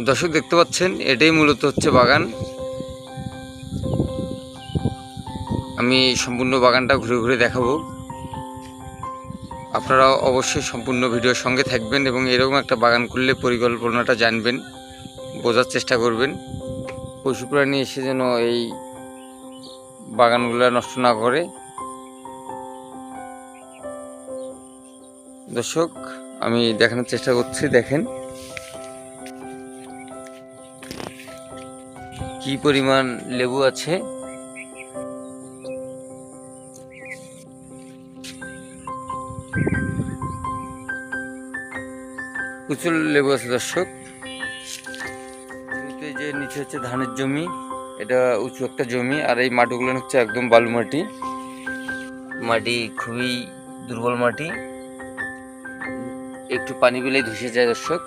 দর্শক দেখতে পাচ্ছেন, এটাই মূলত হচ্ছে বাগান। আমি সম্পূর্ণ বাগানটা ঘুরে ঘুরে দেখাবো। আপনারা অবশ্যই সম্পূর্ণ ভিডিওর সঙ্গে থাকবেন এবং এরকম একটা বাগান করলে পরিকল্পনাটা জানবেন, বোঝার চেষ্টা করবেন। পশু প্রাণী এসে যেন এই বাগানগুলো নষ্ট না করে। দর্শক, আমি দেখানোর চেষ্টা করছি, দেখেন কি পরিমাণ লেবু আছে। প্রচুর লেবু আছে দর্শক। যে নিচে হচ্ছে ধানের জমি, এটা উঁচু একটা জমি, আর এই মাটিগুলো হচ্ছে একদম বালু মাটি। মাটি খুবই দুর্বল মাটি, একটু পানি পেলেই ধসে যায় দর্শক।